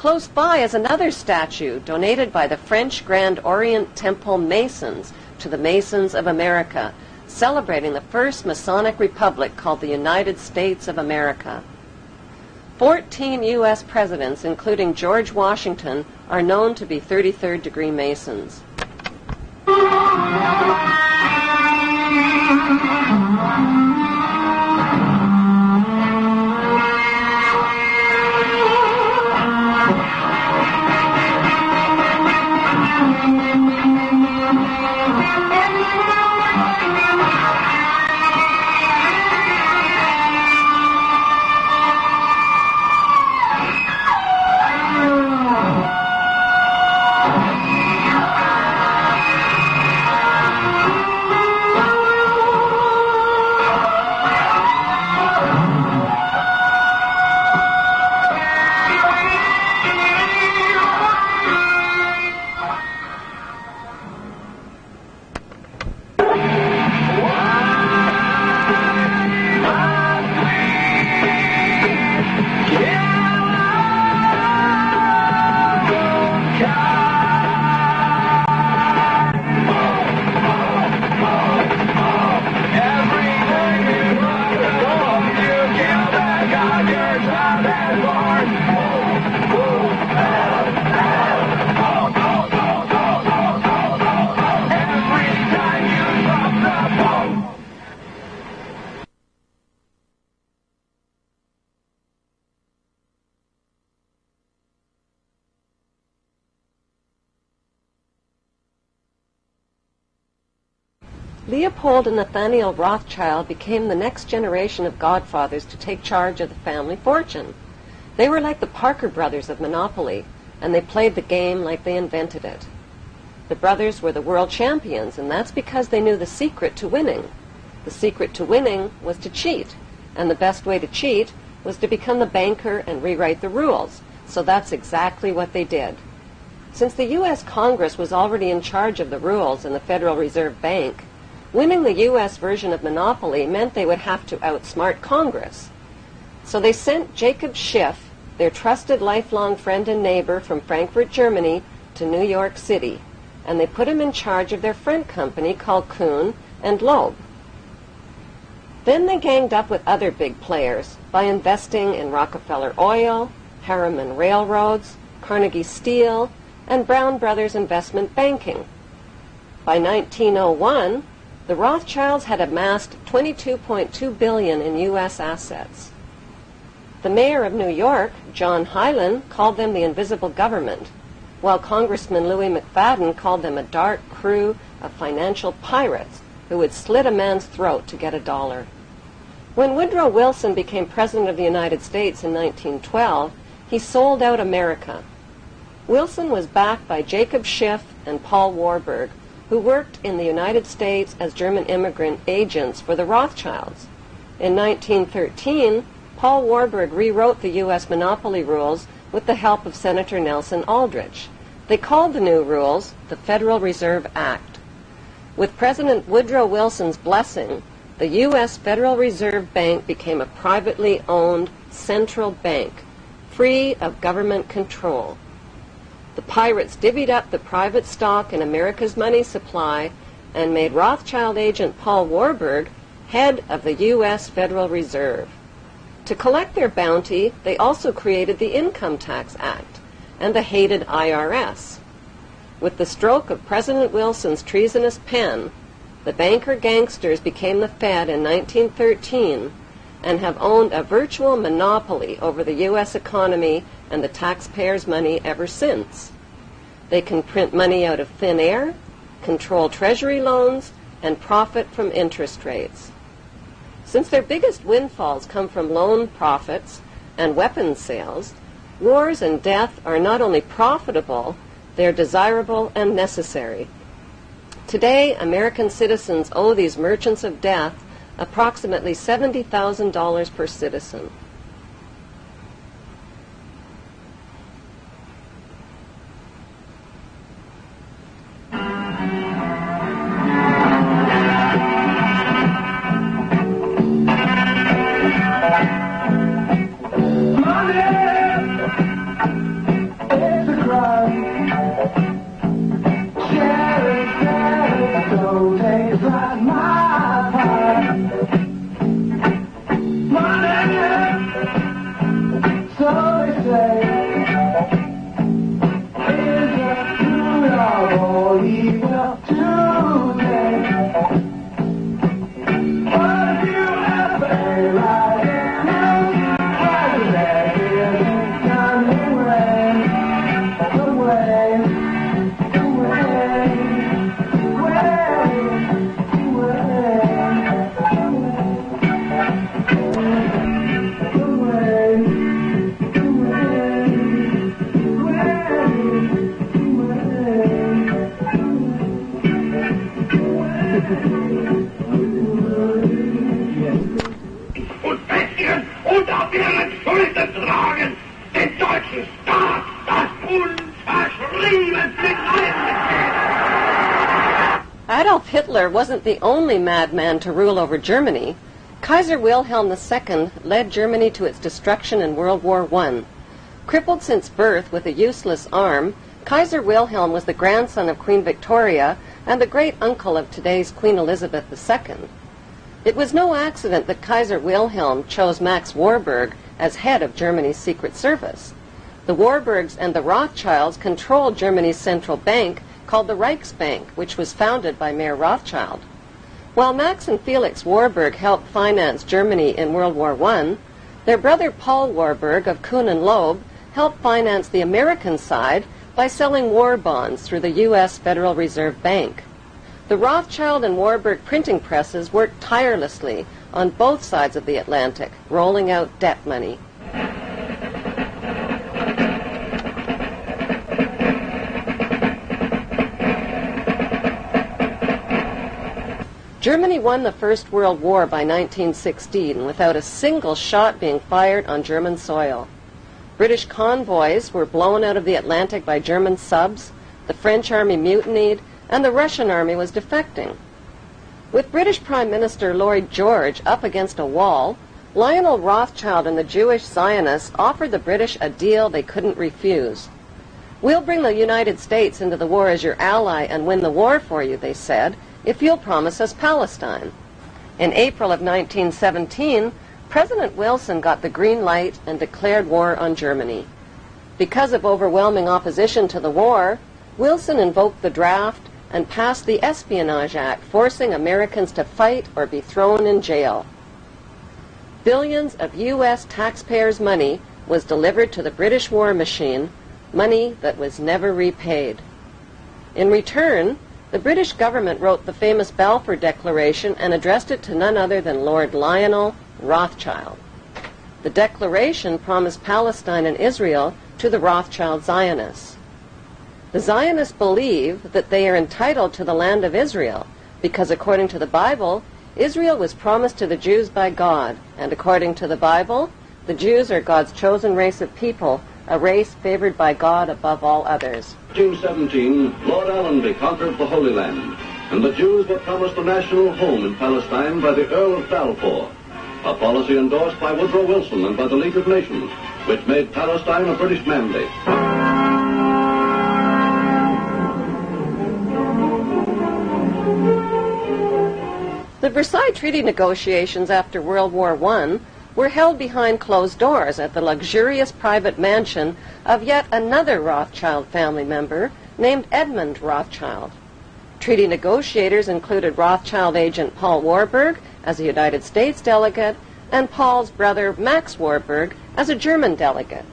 Close by is another statue donated by the French Grand Orient Temple Masons to the Masons of America, celebrating the first Masonic republic called the United States of America. 14 U.S. presidents, including George Washington, are known to be 33rd degree Masons. Leopold and Nathaniel Rothschild became the next generation of godfathers to take charge of the family fortune. They were like the Parker brothers of Monopoly, and they played the game like they invented it. The brothers were the world champions, and that's because they knew the secret to winning. The secret to winning was to cheat, and the best way to cheat was to become the banker and rewrite the rules. So that's exactly what they did. Since the U.S. Congress was already in charge of the rules in the Federal Reserve Bank, winning the U.S. version of Monopoly meant they would have to outsmart Congress. So they sent Jacob Schiff, their trusted lifelong friend and neighbor from Frankfurt, Germany, to New York City, and they put him in charge of their friend company called Kuhn and Loeb. Then they ganged up with other big players by investing in Rockefeller Oil, Harriman Railroads, Carnegie Steel, and Brown Brothers Investment Banking. By 1901, the Rothschilds had amassed $22.2 billion in U.S. assets. The mayor of New York, John Hylan, called them the invisible government, while Congressman Louis McFadden called them a dark crew of financial pirates who would slit a man's throat to get $1. When Woodrow Wilson became President of the United States in 1912, he sold out America. Wilson was backed by Jacob Schiff and Paul Warburg, who worked in the United States as German immigrant agents for the Rothschilds. In 1913, Paul Warburg rewrote the U.S. monopoly rules with the help of Senator Nelson Aldrich. They called the new rules the Federal Reserve Act. With President Woodrow Wilson's blessing, the U.S. Federal Reserve Bank became a privately owned central bank, free of government control. The pirates divvied up the private stock in America's money supply and made Rothschild agent Paul Warburg head of the U.S. Federal Reserve. To collect their bounty, they also created the Income Tax Act and the hated IRS. With the stroke of President Wilson's treasonous pen, the banker gangsters became the Fed in 1913 and have owned a virtual monopoly over the U.S. economy and the taxpayers' money ever since. They can print money out of thin air, control treasury loans, and profit from interest rates. Since their biggest windfalls come from loan profits and weapons sales, wars and death are not only profitable, they're desirable and necessary. Today, American citizens owe these merchants of death approximately $70,000 per citizen. Hitler wasn't the only madman to rule over Germany. Kaiser Wilhelm II led Germany to its destruction in World War I. Crippled since birth with a useless arm, Kaiser Wilhelm was the grandson of Queen Victoria and the great-uncle of today's Queen Elizabeth II. It was no accident that Kaiser Wilhelm chose Max Warburg as head of Germany's secret service. The Warburgs and the Rothschilds controlled Germany's central bank called the Reichsbank, which was founded by Mayer Rothschild. While Max and Felix Warburg helped finance Germany in World War I, their brother Paul Warburg of Kuhn and Loeb helped finance the American side by selling war bonds through the U.S. Federal Reserve Bank. The Rothschild and Warburg printing presses worked tirelessly on both sides of the Atlantic, rolling out debt money. Germany won the First World War by 1916 without a single shot being fired on German soil. British convoys were blown out of the Atlantic by German subs, the French army mutinied, and the Russian army was defecting. With British Prime Minister Lloyd George up against a wall, Lionel Rothschild and the Jewish Zionists offered the British a deal they couldn't refuse. "We'll bring the United States into the war as your ally and win the war for you," they said, "if you'll promise us Palestine." In April of 1917, President Wilson got the green light and declared war on Germany. Because of overwhelming opposition to the war, Wilson invoked the draft and passed the Espionage Act, forcing Americans to fight or be thrown in jail. Billions of U.S. taxpayers' money was delivered to the British war machine, money that was never repaid. In return, the British government wrote the famous Balfour Declaration and addressed it to none other than Lord Lionel Rothschild. The declaration promised Palestine and Israel to the Rothschild Zionists. The Zionists believe that they are entitled to the land of Israel because, according to the Bible, Israel was promised to the Jews by God, and according to the Bible, the Jews are God's chosen race of people, a race favored by God above all others. 1817, Lord Allenby conquered the Holy Land, and the Jews were promised a national home in Palestine by the Earl of Balfour, a policy endorsed by Woodrow Wilson and by the League of Nations, which made Palestine a British mandate. The Versailles Treaty negotiations after World War I were held behind closed doors at the luxurious private mansion of yet another Rothschild family member named Edmund Rothschild. Treaty negotiators included Rothschild agent Paul Warburg as a United States delegate and Paul's brother Max Warburg as a German delegate.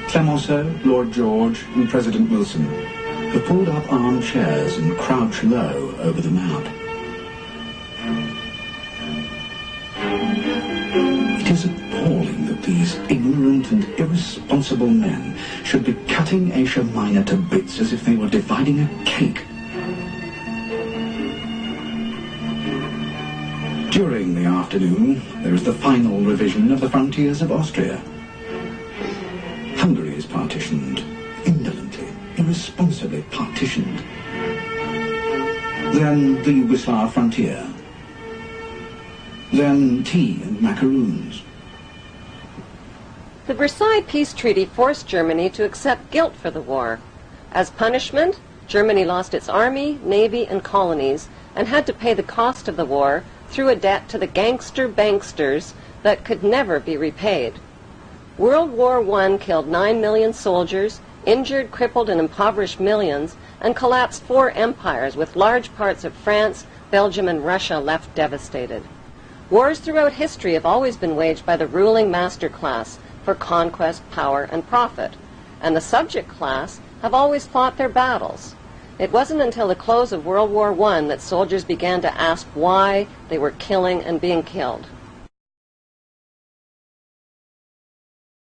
Clemenceau, Lord George, and President Wilson have pulled up armchairs and crouched low over the map. It is appalling that these ignorant and irresponsible men should be cutting Asia Minor to bits as if they were dividing a cake. During the afternoon, there is the final revision of the frontiers of Austria. Hungary is partitioned, indolently, irresponsibly partitioned. Then the Yugoslav frontier. Then tea and macaroons. The Versailles Peace Treaty forced Germany to accept guilt for the war. As punishment, Germany lost its army, navy, and colonies and had to pay the cost of the war through a debt to the gangster banksters that could never be repaid. World War I killed 9 million soldiers, injured, crippled, and impoverished millions, and collapsed 4 empires with large parts of France, Belgium, and Russia left devastated. Wars throughout history have always been waged by the ruling master class for conquest, power, and profit, and the subject class have always fought their battles. It wasn't until the close of World War I that soldiers began to ask why they were killing and being killed.